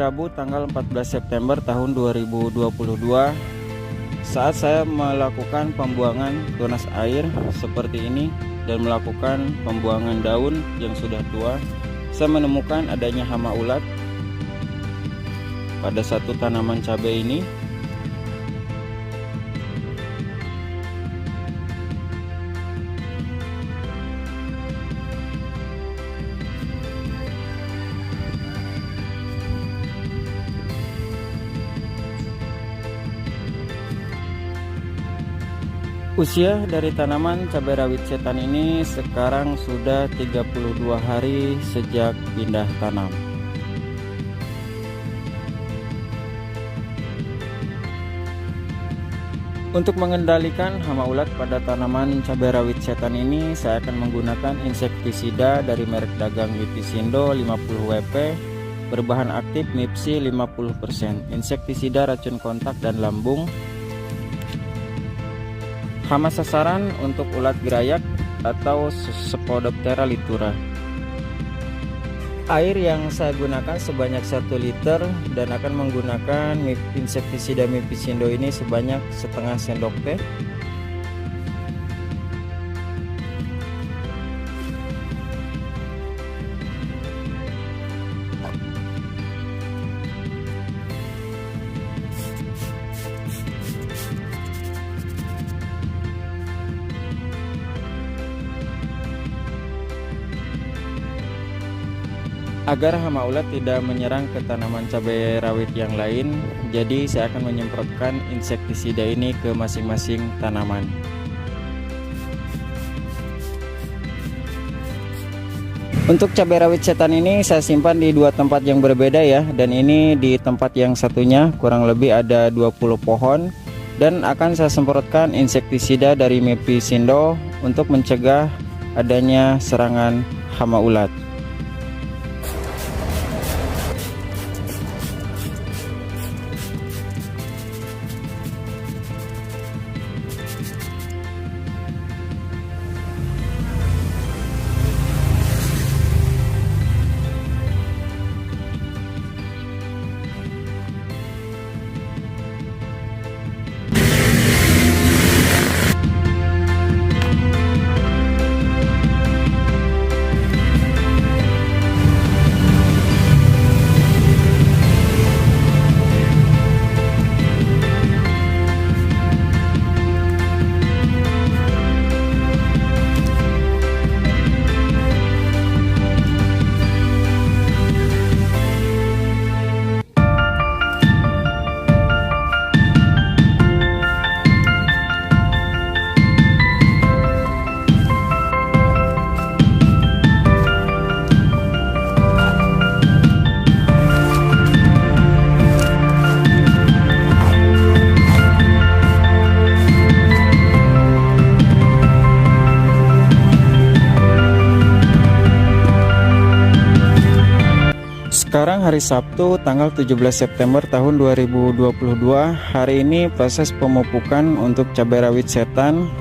Rabu tanggal 14 September tahun 2022 saat saya melakukan pembuangan tunas air seperti ini dan melakukan pembuangan daun yang sudah tua, saya menemukan adanya hama ulat pada satu tanaman cabai ini. Usia dari tanaman cabai rawit setan ini sekarang sudah 32 hari sejak pindah tanam. Untuk mengendalikan hama ulat pada tanaman cabai rawit setan ini, saya akan menggunakan insektisida dari merek dagang Mipisindo 50 WP berbahan aktif Mipsi 50%, insektisida racun kontak dan lambung. Hama sasaran untuk ulat gerayak atau Spodoptera litura. Air yang saya gunakan sebanyak 1 liter dan akan menggunakan insektisida Mipisindo ini sebanyak setengah sendok teh. Agar hama ulat tidak menyerang ke tanaman cabai rawit yang lain, jadi saya akan menyemprotkan insektisida ini ke masing-masing tanaman. Untuk cabai rawit setan ini saya simpan di 2 tempat yang berbeda ya, dan ini di tempat yang satunya kurang lebih ada 20 pohon, dan akan saya semprotkan insektisida dari Mipisindo untuk mencegah adanya serangan hama ulat. Sekarang hari Sabtu tanggal 17 September tahun 2022. Hari ini proses pemupukan untuk cabai rawit setan.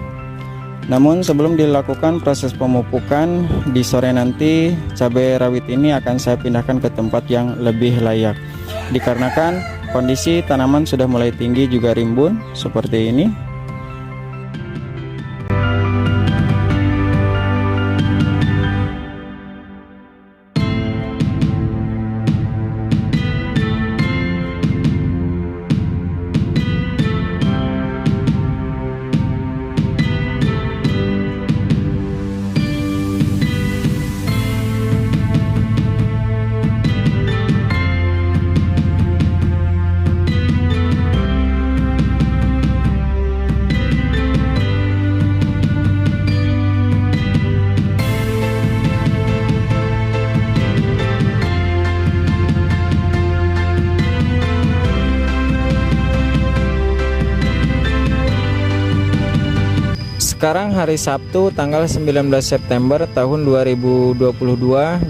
Namun sebelum dilakukan proses pemupukan, di sore nanti cabai rawit ini akan saya pindahkan ke tempat yang lebih layak. Dikarenakan kondisi tanaman sudah mulai tinggi juga rimbun seperti ini. Sekarang hari Sabtu tanggal 19 September tahun 2022.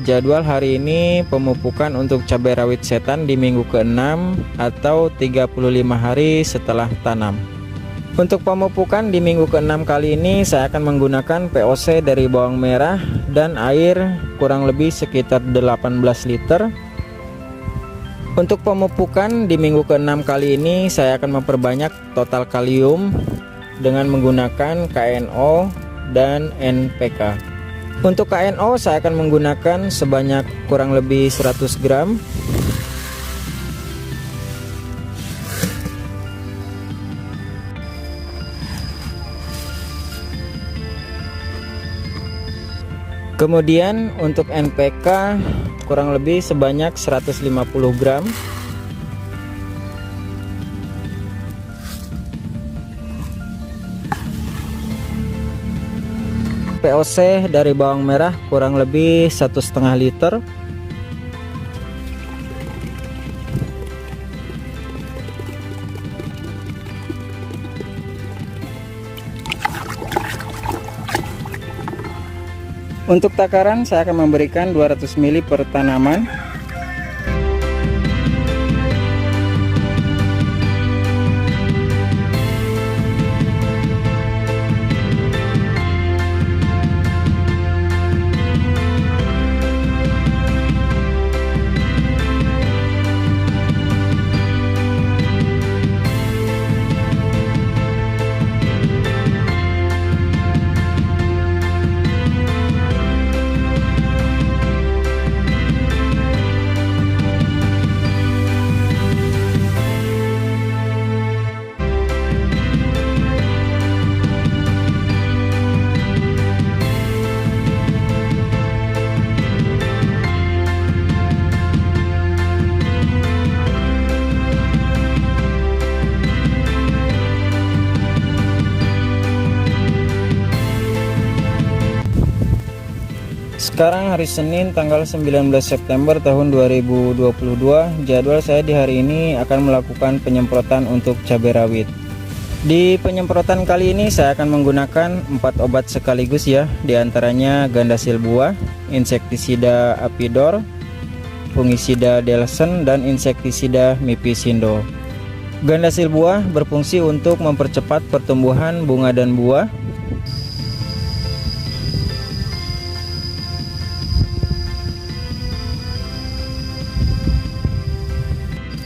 Jadwal hari ini pemupukan untuk cabai rawit setan di minggu ke-6 atau 35 hari setelah tanam. Untuk pemupukan di minggu ke-6 kali ini saya akan menggunakan POC dari bawang merah dan air kurang lebih sekitar 18 liter. Untuk pemupukan di minggu ke-6 kali ini saya akan memperbanyak total kalium dengan menggunakan KNO dan NPK. Untuk KNO saya akan menggunakan sebanyak kurang lebih 100 gram. Kemudian untuk NPK kurang lebih sebanyak 150 gram. POC dari bawang merah kurang lebih 1,5 liter. Untuk takaran saya akan memberikan 200 ml per tanaman. Sekarang hari Senin tanggal 19 September tahun 2022. Jadwal saya di hari ini akan melakukan penyemprotan untuk cabai rawit. Di penyemprotan kali ini saya akan menggunakan 4 obat sekaligus ya, diantaranya Gandasil buah, insektisida Apidor, fungisida Delsen, dan insektisida Mipisindo. Gandasil buah berfungsi untuk mempercepat pertumbuhan bunga dan buah.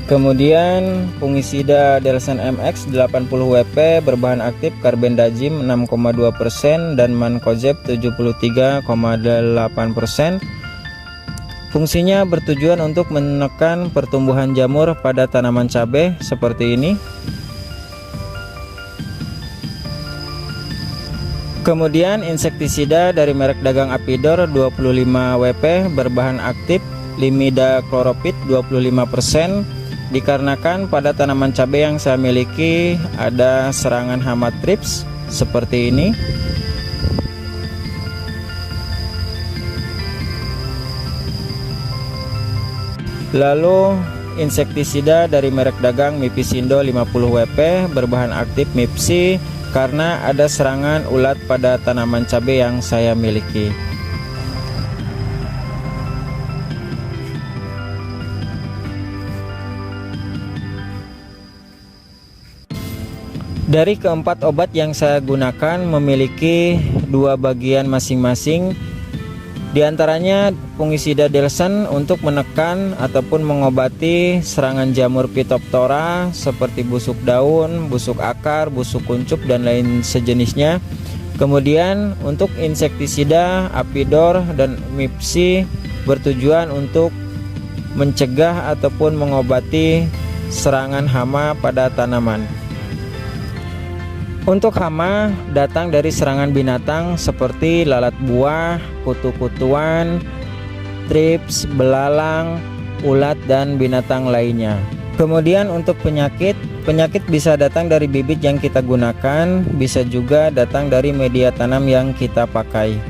Kemudian fungisida Delsen MX 80 WP berbahan aktif carbendazim 6,2% dan mancozeb 73,8%. Fungsinya bertujuan untuk menekan pertumbuhan jamur pada tanaman cabai seperti ini. Kemudian insektisida dari merek dagang Apidor 25 WP berbahan aktif limidacloropid 25%. Dikarenakan pada tanaman cabai yang saya miliki ada serangan hama trips seperti ini. Lalu insektisida dari merek dagang Mipisindo 50 WP berbahan aktif Mipsi karena ada serangan ulat pada tanaman cabai yang saya miliki. Dari keempat obat yang saya gunakan memiliki 2 bagian masing-masing. Di antaranya fungisida Delsen untuk menekan ataupun mengobati serangan jamur Phytophthora seperti busuk daun, busuk akar, busuk kuncup, dan lain sejenisnya. Kemudian untuk insektisida Apidor dan Mipsi bertujuan untuk mencegah ataupun mengobati serangan hama pada tanaman. Untuk hama datang dari serangan binatang seperti lalat buah, kutu-kutuan, trips, belalang, ulat, dan binatang lainnya. Kemudian untuk penyakit bisa datang dari bibit yang kita gunakan, bisa juga datang dari media tanam yang kita pakai.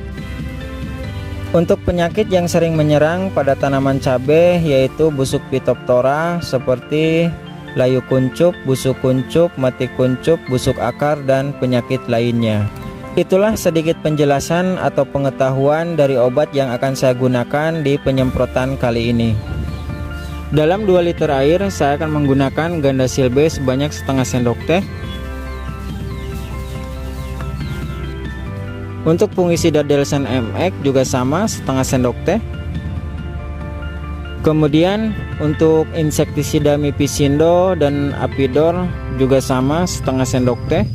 Untuk penyakit yang sering menyerang pada tanaman cabai yaitu busuk Phytophthora seperti layu kuncup, busuk kuncup, mati kuncup, busuk akar, dan penyakit lainnya. Itulah sedikit penjelasan atau pengetahuan dari obat yang akan saya gunakan di penyemprotan kali ini. Dalam 2 liter air saya akan menggunakan Gandasil B sebanyak setengah sendok teh. Untuk fungisida Delsen MX juga sama, setengah sendok teh. Kemudian untuk insektisida Mipisindo dan Apidor juga sama, setengah sendok teh.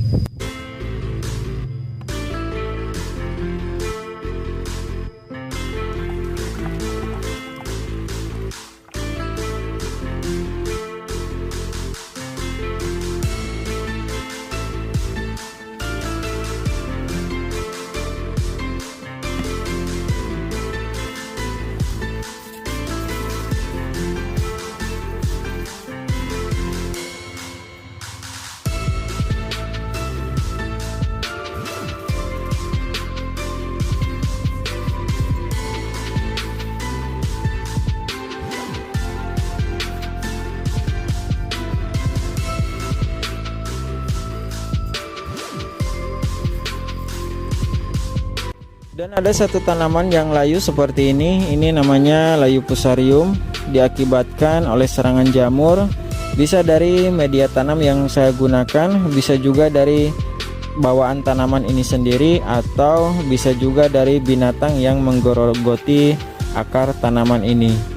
Dan ada satu tanaman yang layu seperti ini namanya layu fusarium, diakibatkan oleh serangan jamur. Bisa dari media tanam yang saya gunakan, bisa juga dari bawaan tanaman ini sendiri, atau bisa juga dari binatang yang menggerogoti akar tanaman ini.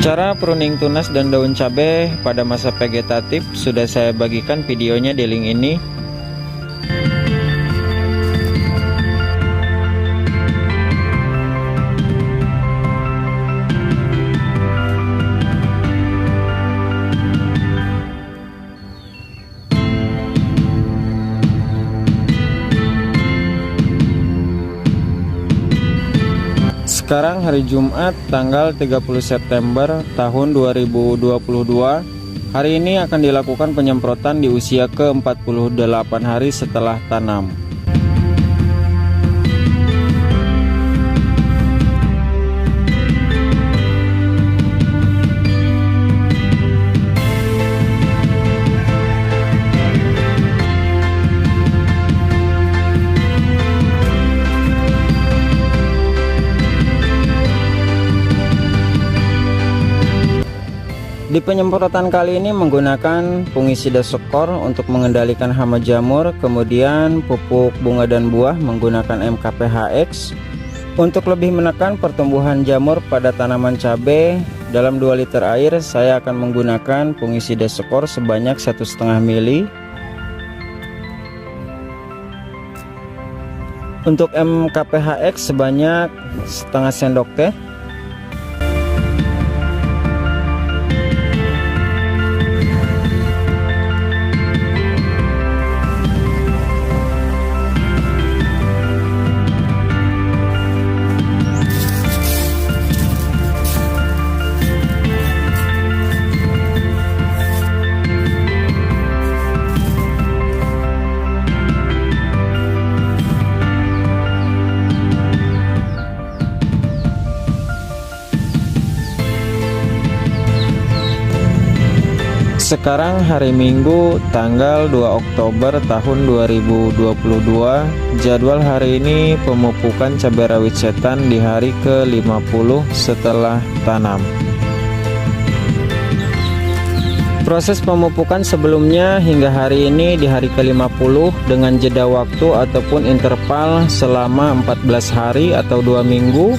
Cara pruning tunas dan daun cabai pada masa vegetatif sudah saya bagikan videonya di link ini. Sekarang hari Jumat tanggal 30 September tahun 2022. Hari ini akan dilakukan penyemprotan di usia ke-48 hari setelah tanam. Di penyemprotan kali ini menggunakan fungisida skor untuk mengendalikan hama jamur, kemudian pupuk bunga dan buah menggunakan MKPHX. Untuk lebih menekan pertumbuhan jamur pada tanaman cabai, dalam 2 liter air saya akan menggunakan fungisida skor sebanyak 1,5 ml. Untuk MKPHX sebanyak setengah sendok teh. Sekarang hari Minggu tanggal 2 Oktober tahun 2022. Jadwal hari ini pemupukan cabai rawit setan di hari ke-50 setelah tanam. Proses pemupukan sebelumnya hingga hari ini di hari ke-50 dengan jeda waktu ataupun interval selama 14 hari atau 2 minggu.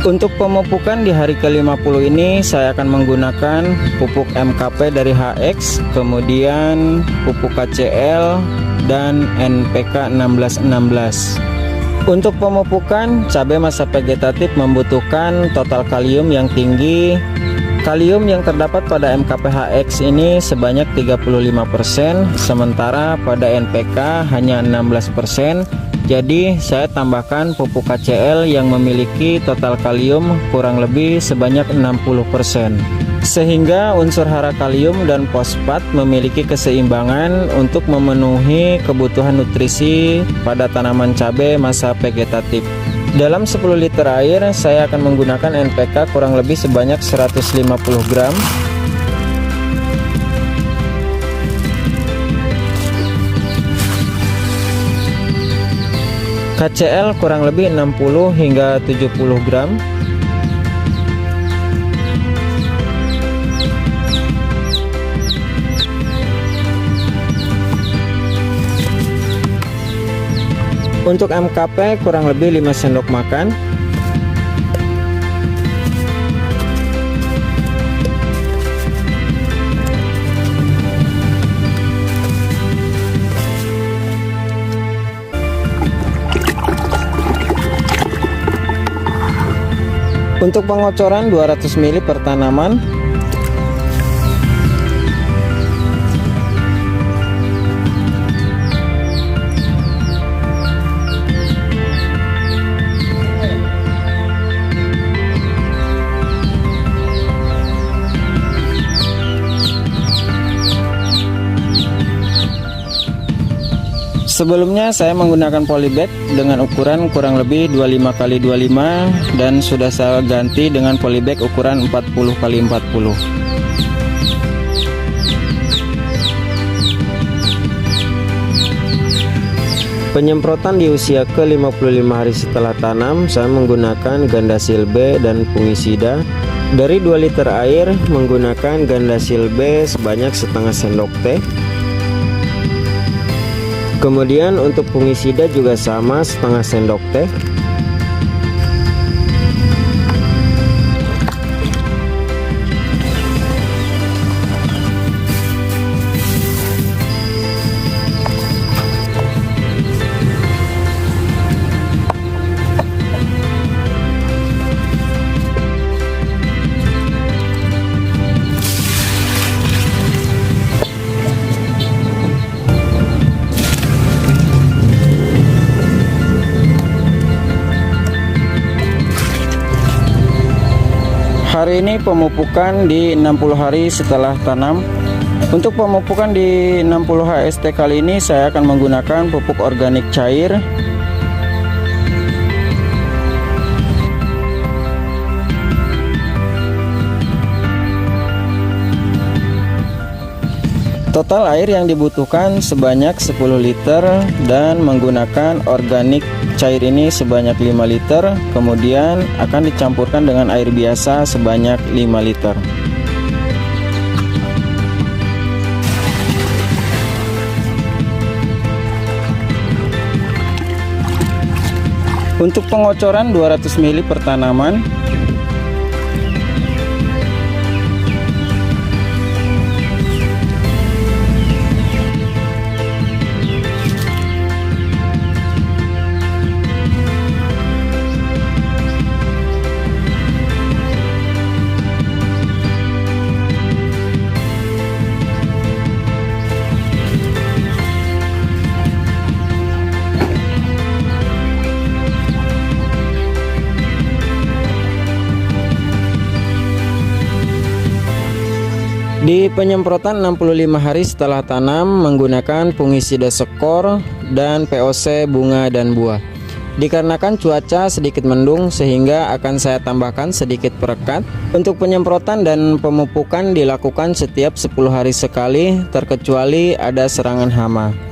Untuk pemupukan di hari ke-50 ini saya akan menggunakan pupuk MKP dari HX, kemudian pupuk KCL dan NPK 1616. Untuk pemupukan cabai masa vegetatif membutuhkan total kalium yang tinggi. Kalium yang terdapat pada MKP HX ini sebanyak 35%, sementara pada NPK hanya 16%. Jadi saya tambahkan pupuk KCL yang memiliki total kalium kurang lebih sebanyak 60%. Sehingga unsur hara kalium dan fosfat memiliki keseimbangan untuk memenuhi kebutuhan nutrisi pada tanaman cabai masa vegetatif. Dalam 10 liter air saya akan menggunakan NPK kurang lebih sebanyak 150 gram. KCL kurang lebih 60 hingga 70 gram. Untuk MKP kurang lebih 5 sendok makan. Untuk pengocoran 200 ml per tanaman. Sebelumnya saya menggunakan polybag dengan ukuran kurang lebih 25 x 25 dan sudah saya ganti dengan polybag ukuran 40 x 40. Penyemprotan di usia ke-55 hari setelah tanam saya menggunakan Gandasil B dan fungisida. Dari 2 liter air menggunakan Gandasil B sebanyak setengah sendok teh. Kemudian untuk fungisida juga sama, setengah sendok teh. Hari ini pemupukan di 60 hari setelah tanam. Untuk pemupukan di 60 HST kali ini saya akan menggunakan pupuk organik cair. Total air yang dibutuhkan sebanyak 10 liter dan menggunakan organik cair ini sebanyak 5 liter, kemudian akan dicampurkan dengan air biasa sebanyak 5 liter. Untuk pengocoran 200 ml per tanaman. Di penyemprotan 65 hari setelah tanam menggunakan fungisida skor dan POC bunga dan buah. Dikarenakan cuaca sedikit mendung sehingga akan saya tambahkan sedikit perekat. Untuk penyemprotan dan pemupukan dilakukan setiap 10 hari sekali terkecuali ada serangan hama.